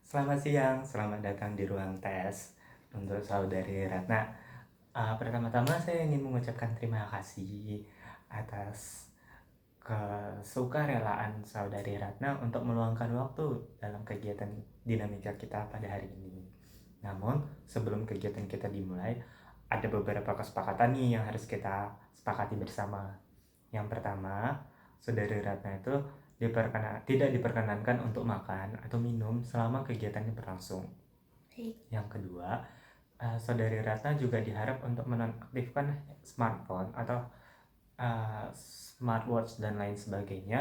Selamat siang, selamat datang di ruang tes untuk saudari Ratna. Pertama-tama saya ingin mengucapkan terima kasih atas kesukarelaan saudari Ratna untuk meluangkan waktu dalam kegiatan dinamika kita pada hari ini. Namun, sebelum kegiatan kita dimulai, ada beberapa kesepakatan nih yang harus kita sepakati bersama. Yang pertama, saudari Ratna itu tidak diperkenankan untuk makan atau minum selama kegiatannya berlangsung. Baik. Yang kedua, saudari Ratna juga diharap untuk menonaktifkan smartphone atau smartwatch dan lain sebagainya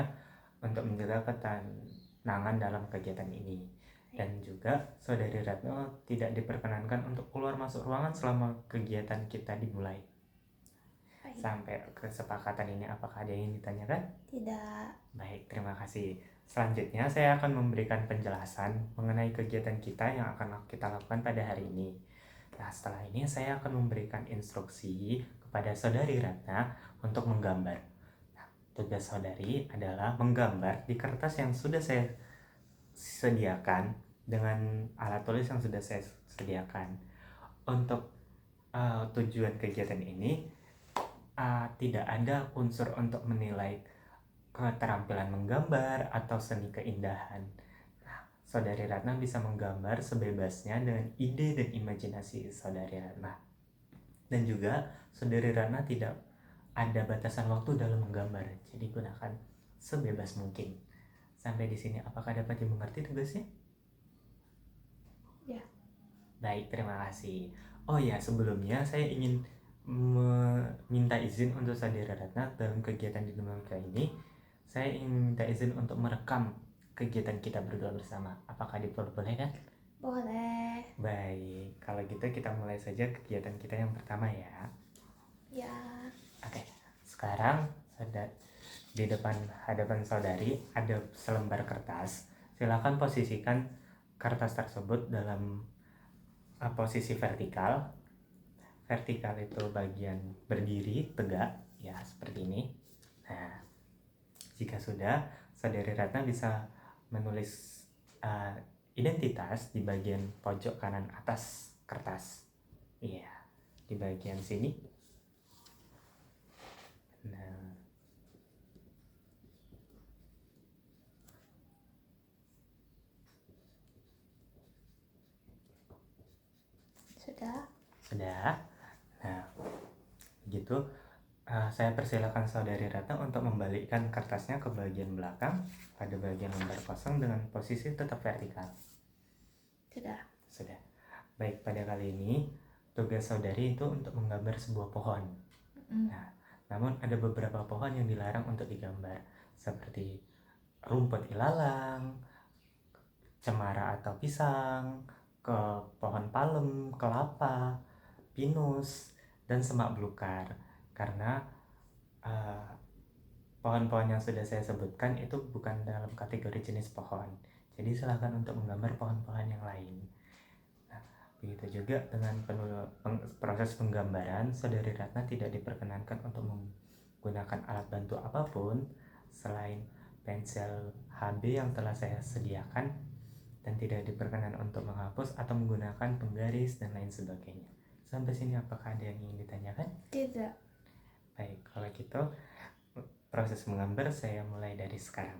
untuk menjaga ketenangan dalam kegiatan ini. Dan juga saudari Ratna tidak diperkenankan untuk keluar masuk ruangan selama kegiatan kita dimulai. Baik. Sampai kesepakatan ini apakah ada yang ditanyakan? Tidak. Baik, terima kasih. Selanjutnya saya akan memberikan penjelasan mengenai kegiatan kita yang akan kita lakukan pada hari ini. Nah, setelah ini saya akan memberikan instruksi kepada saudari Ratna untuk menggambar. Nah, tugas saudari adalah menggambar di kertas yang sudah saya sediakan dengan alat tulis yang sudah saya sediakan. Untuk tujuan kegiatan ini tidak ada unsur untuk menilai keterampilan menggambar atau seni keindahan. Nah, saudari Ratna bisa menggambar sebebasnya dengan ide dan imajinasi saudari Ratna. Dan juga saudari Ratna tidak ada batasan waktu dalam menggambar, jadi gunakan sebebas mungkin. Sampai di sini apakah dapat dimengerti tugasnya? Ya. Baik, terima kasih. Oh ya, sebelumnya saya ingin meminta izin untuk saudari Ratna dalam kegiatan di dinamika ini. Saya ingin meminta izin untuk merekam kegiatan kita berdua bersama. Apakah diperbolehkan? Boleh. Baik, kalau gitu kita mulai saja kegiatan kita yang pertama ya. Ya. Oke, sekarang di hadapan saudari ada selembar kertas. Silakan posisikan kertas tersebut dalam posisi vertikal. Vertikal itu bagian berdiri tegak ya, seperti ini. Nah, jika sudah, saudari Ratna bisa menulis identitas di bagian pojok kanan atas kertas. Iya, di bagian sini. Nah, Sudah. sudah. Nah, begitu. Saya persilakan saudari Ratna untuk membalikkan kertasnya ke bagian belakang pada bagian lembar kosong dengan posisi tetap vertikal. Sudah. Sudah. Baik, pada kali ini tugas saudari itu untuk menggambar sebuah pohon. Nah, namun ada beberapa pohon yang dilarang untuk digambar, seperti rumput ilalang, cemara atau pisang, ke pohon palem, kelapa, pinus, dan semak belukar. Karena pohon-pohon yang sudah saya sebutkan itu bukan dalam kategori jenis pohon. Jadi silakan untuk menggambar pohon-pohon yang lain. Nah, begitu juga dengan proses penggambaran, saudari Ratna tidak diperkenankan untuk menggunakan alat bantu apapun selain pensil HB yang telah saya sediakan, dan tidak diperkenan untuk menghapus atau menggunakan penggaris dan lain sebagainya. Sampai sini apakah ada yang ingin ditanyakan? Tidak. Baik, kalau gitu proses menggambar saya mulai dari sekarang.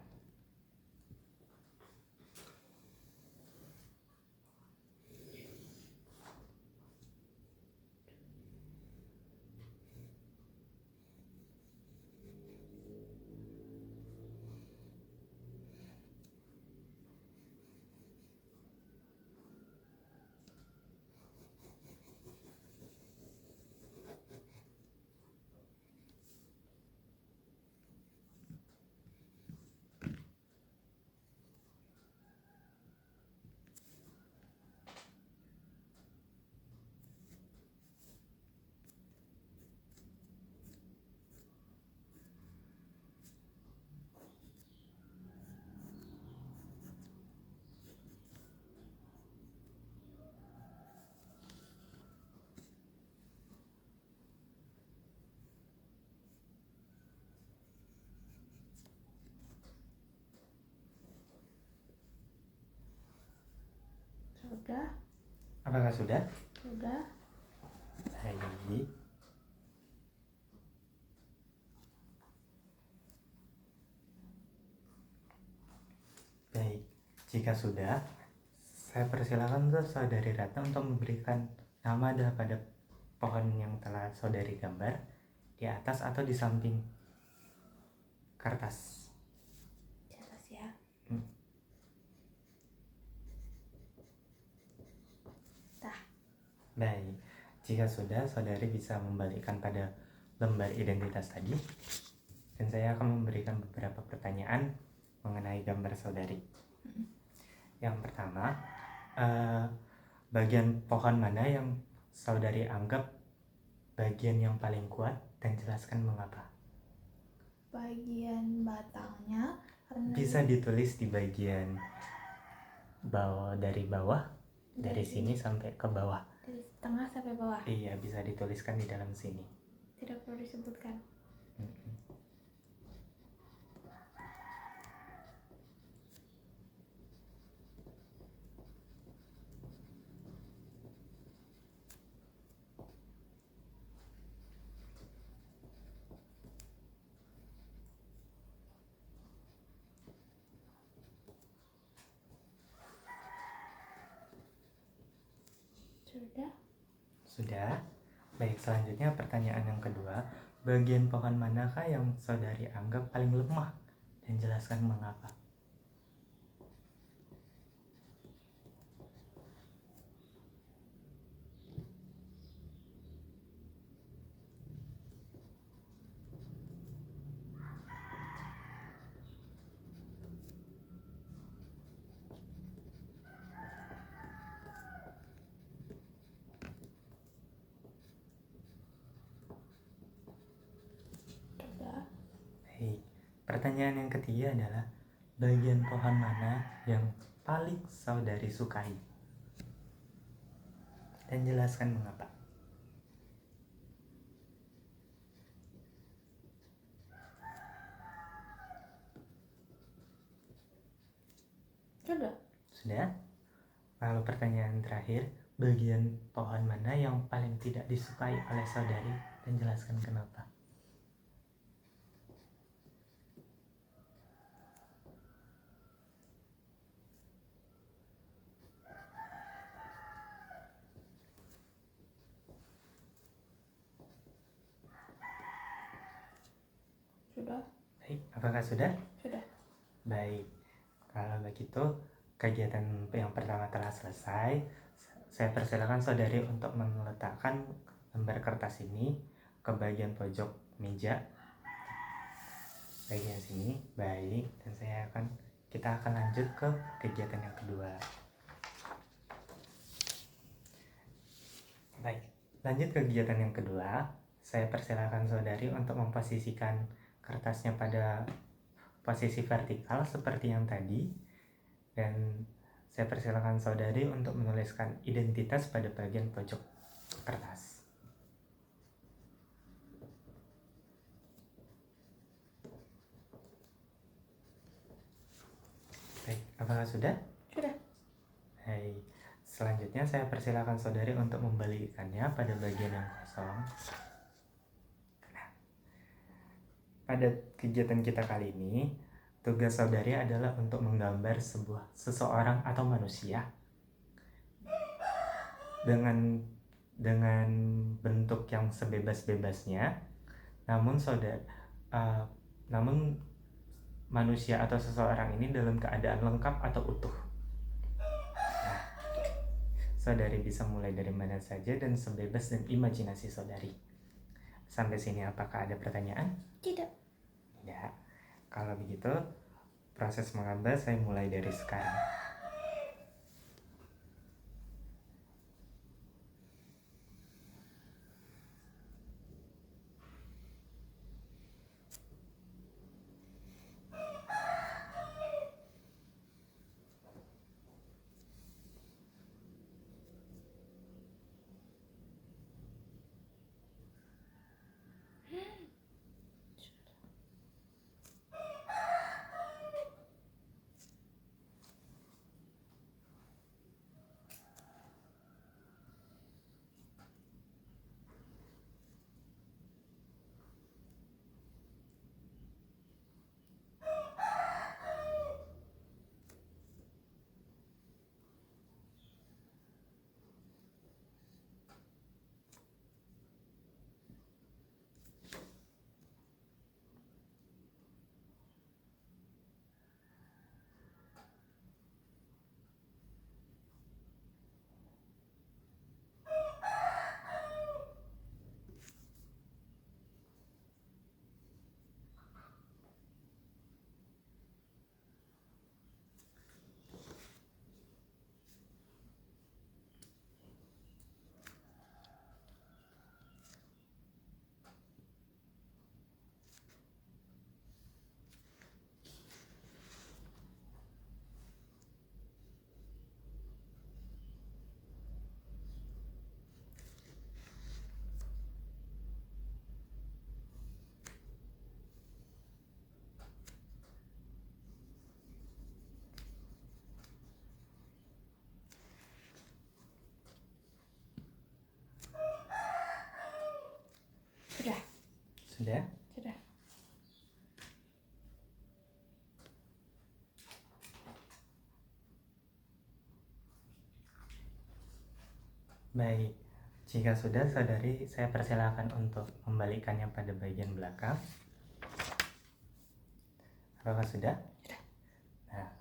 Sudah. Apakah sudah? Sudah. Baik. Baik, jika sudah, saya persilakan untuk saudari Ratna untuk memberikan nama pada pohon yang telah saudari gambar di atas atau di samping kertas. Di atas ya. Dah. Baik, jika sudah, saudari bisa membalikkan pada lembar identitas tadi, dan saya akan memberikan beberapa pertanyaan mengenai gambar saudari. Yang pertama, bagian pohon mana yang saudari anggap bagian yang paling kuat, dan jelaskan mengapa. Bagian batangnya karena Bisa ditulis di bagian bawah, dari sini sampai ke bawah. dari tengah sampai bawah. Iya, bisa dituliskan di dalam sini. Tidak perlu disebutkan. Sudah. Sudah? Baik, selanjutnya pertanyaan yang kedua. Bagian pohon manakah yang saudari anggap paling lemah, dan jelaskan mengapa. Sudah. Baik, pertanyaan yang ketiga adalah bagian pohon mana yang paling saudari sukai, dan jelaskan mengapa. Sudah. Sudah? Lalu pertanyaan terakhir, bagian pohon mana yang paling tidak disukai oleh saudari, dan jelaskan kenapa. Sudah. Baik, apakah sudah? Sudah. Baik, kalau begitu kegiatan yang pertama telah selesai. Saya persilakan saudari untuk meletakkan lembar kertas ini ke bagian pojok meja, bagian sini. Baik, dan kita akan lanjut ke kegiatan yang kedua. Baik, lanjut ke kegiatan yang kedua. Saya persilakan saudari untuk memposisikan kertasnya pada posisi vertikal seperti yang tadi, dan saya persilakan saudari untuk menuliskan identitas pada bagian pojok kertas. Baik, apakah sudah? Sudah. Baik, selanjutnya saya persilakan saudari untuk membalikkannya pada bagian yang kosong. Nah, pada kegiatan kita kali ini, tugas saudari adalah untuk menggambar seseorang atau manusia dengan bentuk yang sebebas-bebasnya, namun manusia atau seseorang ini dalam keadaan lengkap atau utuh. Nah, saudari bisa mulai dari mana saja dan sebebas dan imajinasi saudari. Sampai sini apakah ada pertanyaan? Tidak. Tidak. Kalau begitu, proses menggambar saya mulai dari sekarang. Sudah? Sudah. Baik, jika sudah, saudari, saya persilakan untuk membalikannya pada bagian belakang. Apakah sudah? Sudah. Nah,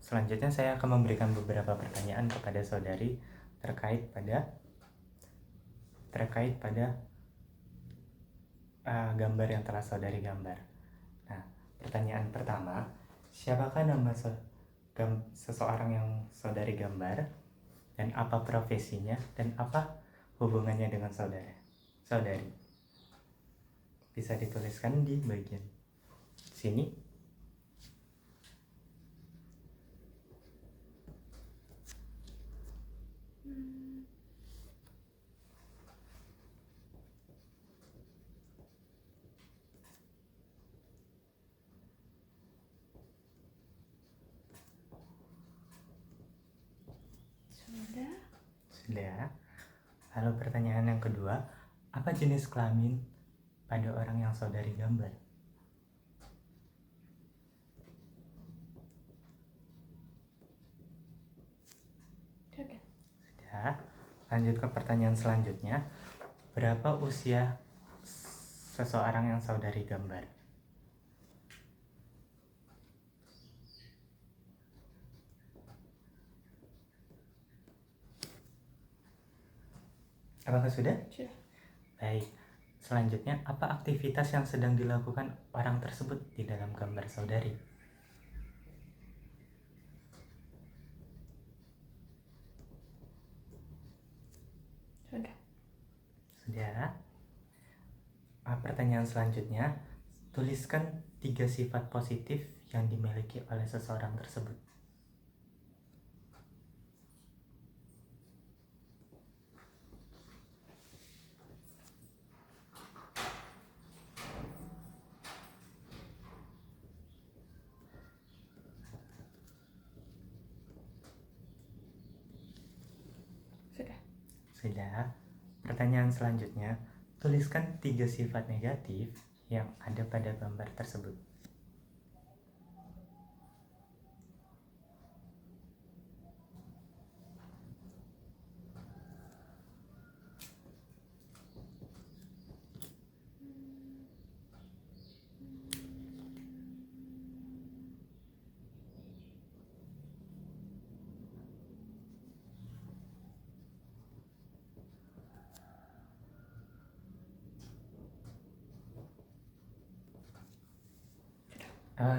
selanjutnya saya akan memberikan beberapa pertanyaan kepada saudari terkait pada gambar yang telah saudari gambar. Nah, pertanyaan pertama, siapakah nama seseorang yang saudari gambar, dan apa profesinya, dan apa hubungannya dengan saudari? Bisa dituliskan di bagian sini. Sudah. Sudah. Lalu pertanyaan yang kedua, apa jenis kelamin pada orang yang saudari gambar? Sudah. Sudah. Lanjut ke pertanyaan selanjutnya, berapa usia seseorang yang saudari gambar? Apakah sudah? Sudah. Baik. Selanjutnya, apa aktivitas yang sedang dilakukan orang tersebut di dalam gambar saudari? Sudah. Sudah. Pertanyaan selanjutnya, tuliskan 3 sifat positif yang dimiliki oleh seseorang tersebut. Sudah. Sudah. Pertanyaan selanjutnya, tuliskan 3 sifat negatif yang ada pada gambar tersebut.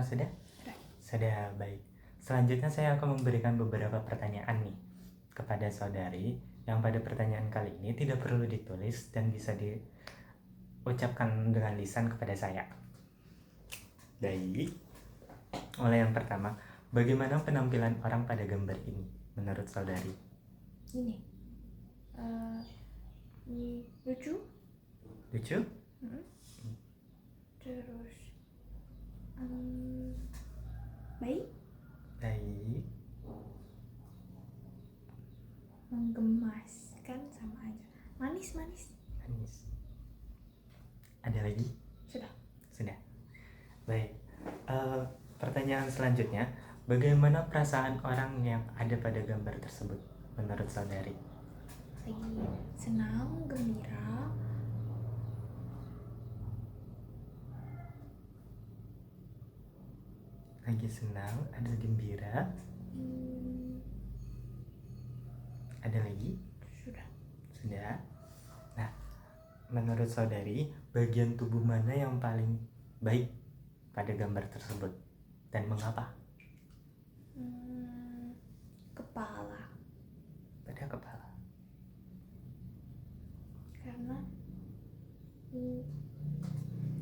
Sudah? Sudah. Sudah, baik. Selanjutnya saya akan memberikan beberapa pertanyaan nih kepada saudari, yang pada pertanyaan kali ini tidak perlu ditulis dan bisa diucapkan dengan lisan kepada saya. Baik. Mulai yang pertama, bagaimana penampilan orang pada gambar ini menurut saudari? Ini. Ini lucu. Lucu? Terus baik, Baik. menggemaskan, sama aja. Manis. Manis. Ada lagi? Sudah. Sudah. Baik. Pertanyaan selanjutnya, bagaimana perasaan orang yang ada pada gambar tersebut menurut saudari? Lagi senang, gembira. Lagi senang, ada gembira. Ada lagi? Sudah. Sudah. Nah, menurut saudari, bagian tubuh mana yang paling baik pada gambar tersebut dan mengapa? Kepala, Pada kepala. karena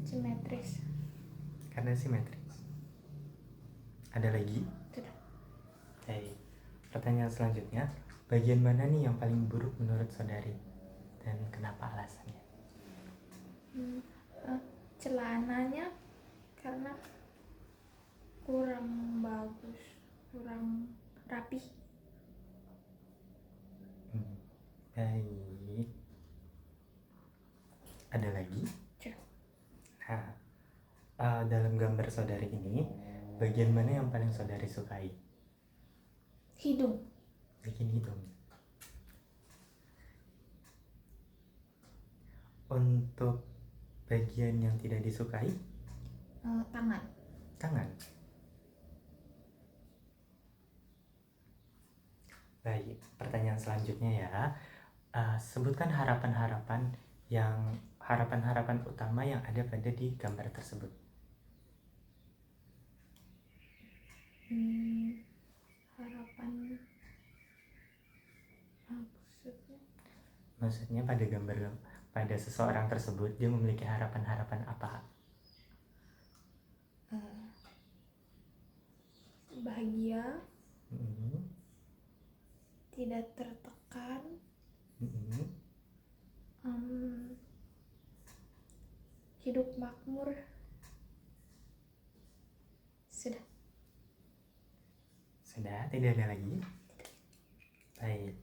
simetris. Karena simetris. Ada lagi? Sudah. Baik. Pertanyaan selanjutnya, bagian mana nih yang paling buruk menurut saudari dan kenapa alasannya? Celananya, karena kurang bagus, kurang rapi. Baik. gambar saudari ini, bagian mana yang paling saudari sukai? Hidung. Bagian hidung. Untuk bagian yang tidak disukai? Tangan. Tangan. Baik, pertanyaan selanjutnya ya. Sebutkan harapan-harapan utama yang ada pada di gambar tersebut. Harapan Maksudnya pada seseorang tersebut dia memiliki harapan-harapan apa? bahagia, Mm-hmm. tidak tertekan, Mm-hmm. hidup makmur. Sudah, tidak ada lagi? Baik,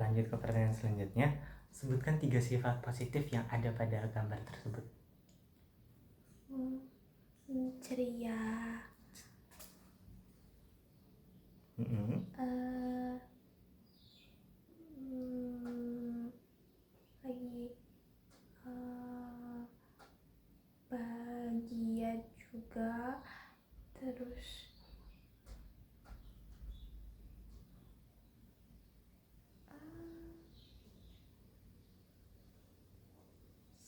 lanjut ke pertanyaan selanjutnya. Sebutkan 3 sifat positif yang ada pada gambar tersebut. Ceria, lagi bahagia juga, terus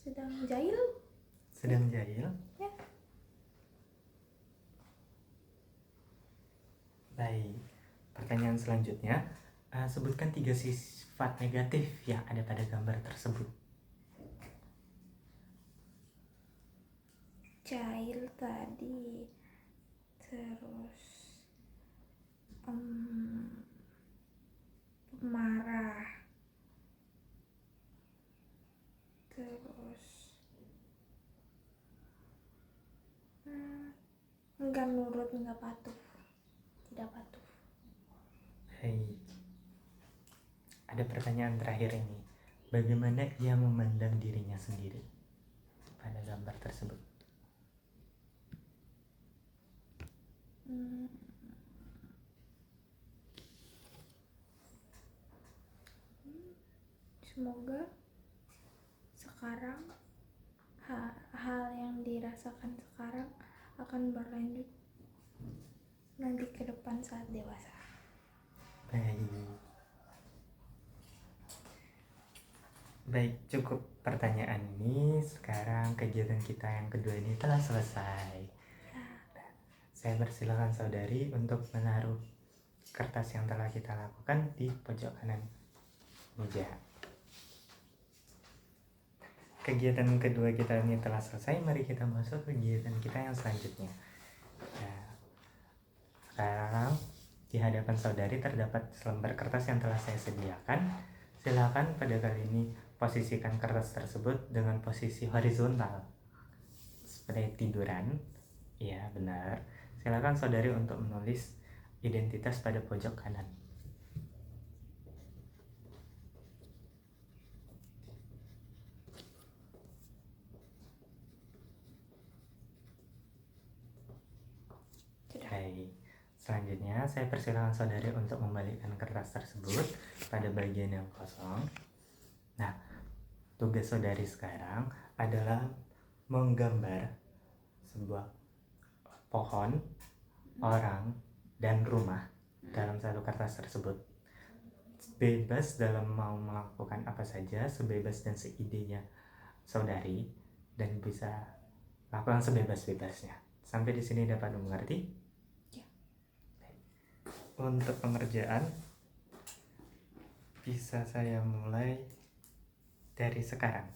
sedang jahil. Sedang jahil? Ya. Baik, pertanyaan selanjutnya. Sebutkan 3 sifat negatif yang ada pada gambar tersebut. Jahil tadi, terus marah, terus enggak nurut, enggak patuh, tidak patuh. Baik, ada pertanyaan terakhir ini. Bagaimana ia memandang dirinya sendiri pada gambar tersebut? Semoga sekarang hal yang dirasakan sekarang akan berlanjut nanti ke depan saat dewasa. Baik, cukup pertanyaan ini. Sekarang kegiatan kita yang kedua ini telah selesai. Saya persilakan saudari untuk menaruh kertas yang telah kita lakukan di pojok kanan meja. Kegiatan kedua kita ini telah selesai. Mari kita masuk ke kegiatan kita yang selanjutnya. Sekarang di hadapan saudari terdapat selembar kertas yang telah saya sediakan. Silakan pada kali ini posisikan kertas tersebut dengan posisi horizontal seperti tiduran. Iya, benar. Silakan saudari untuk menulis identitas pada pojok kanan. Baik. Selanjutnya saya persilakan saudari untuk membalikkan kertas tersebut pada bagian yang kosong. Nah, tugas saudari sekarang adalah menggambar sebuah pohon, orang, dan rumah dalam satu kertas tersebut. Bebas dalam mau melakukan apa saja, sebebas dan seidenya saudari, dan bisa lakukan sebebas-bebasnya. Sampai di sini dapat mengerti? Ya. Untuk pengerjaan bisa saya mulai dari sekarang.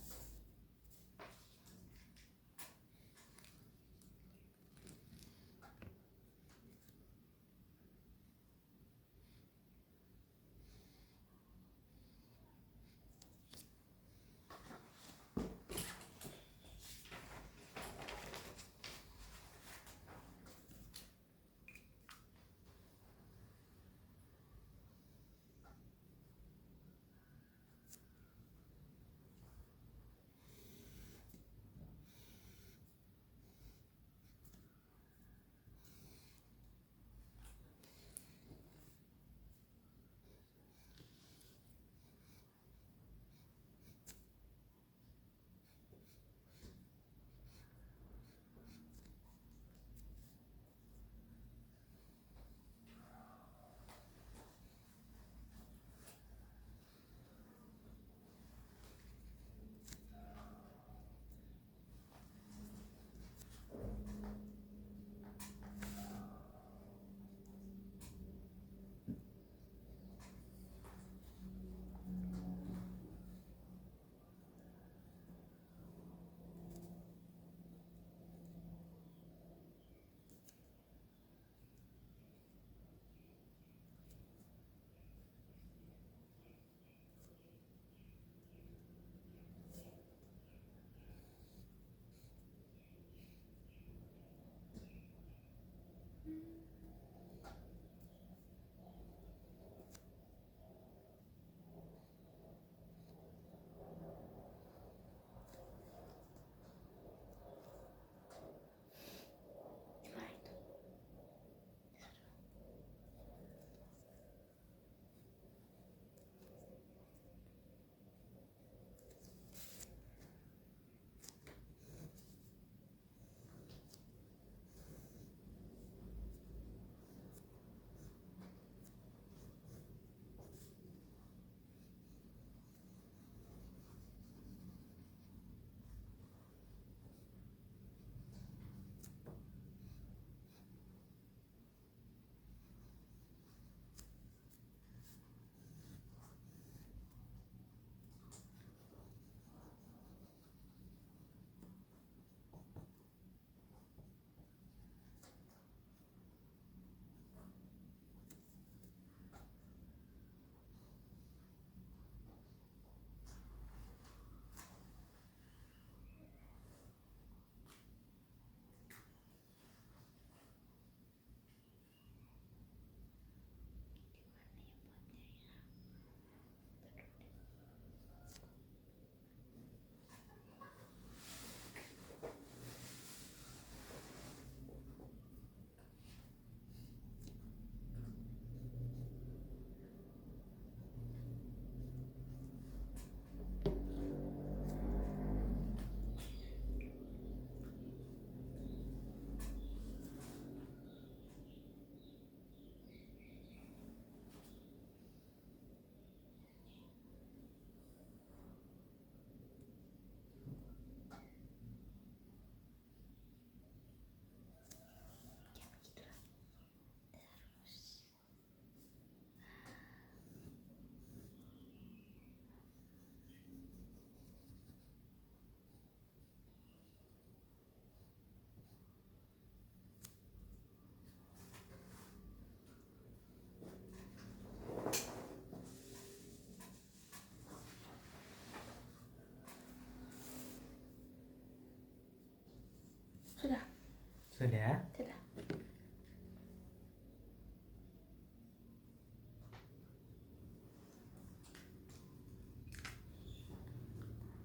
Sudah? Sudah.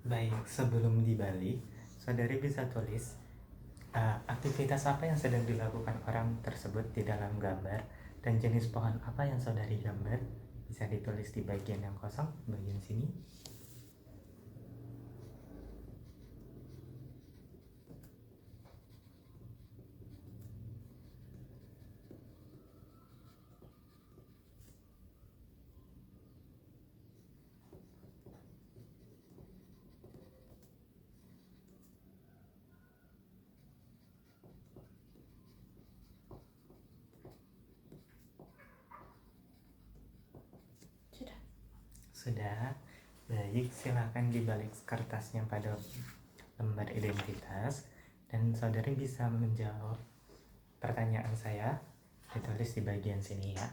Baik, sebelum dibalik, saudari bisa tulis aktivitas apa yang sedang dilakukan orang tersebut di dalam gambar dan jenis pohon apa yang saudari gambar. Bisa ditulis di bagian yang kosong, bagian sini. Sudah. Sudah. Baik, silakan dibalik kertasnya pada lembar identitas dan saudari bisa menjawab pertanyaan saya. Ditulis di bagian sini ya.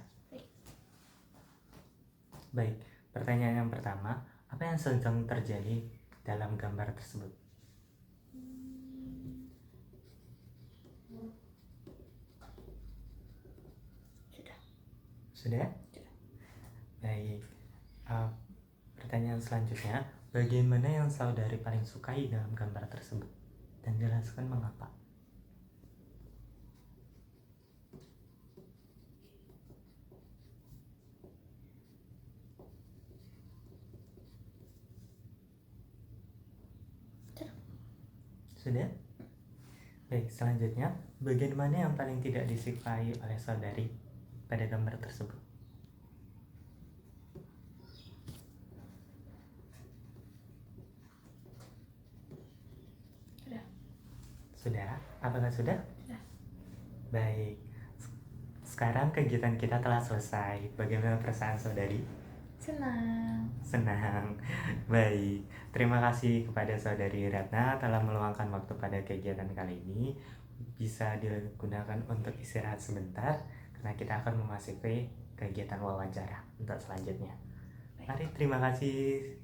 Baik, pertanyaan yang pertama, apa yang sedang terjadi dalam gambar tersebut? Sudah. Sudah? Sudah. Baik. Pertanyaan selanjutnya, bagian mana yang saudari paling sukai dalam gambar tersebut? Dan jelaskan mengapa. Sudah? Baik, selanjutnya, bagian mana yang paling tidak disukai oleh saudari pada gambar tersebut? Sudah. Sudah? Apakah sudah? Sudah. Baik. Sekarang kegiatan kita telah selesai. Bagaimana perasaan saudari? Senang. Senang. Baik. Terima kasih kepada saudari Ratna telah meluangkan waktu pada kegiatan kali ini. Bisa digunakan untuk istirahat sebentar karena kita akan memasuki kegiatan wawancara untuk selanjutnya. Mari, terima kasih.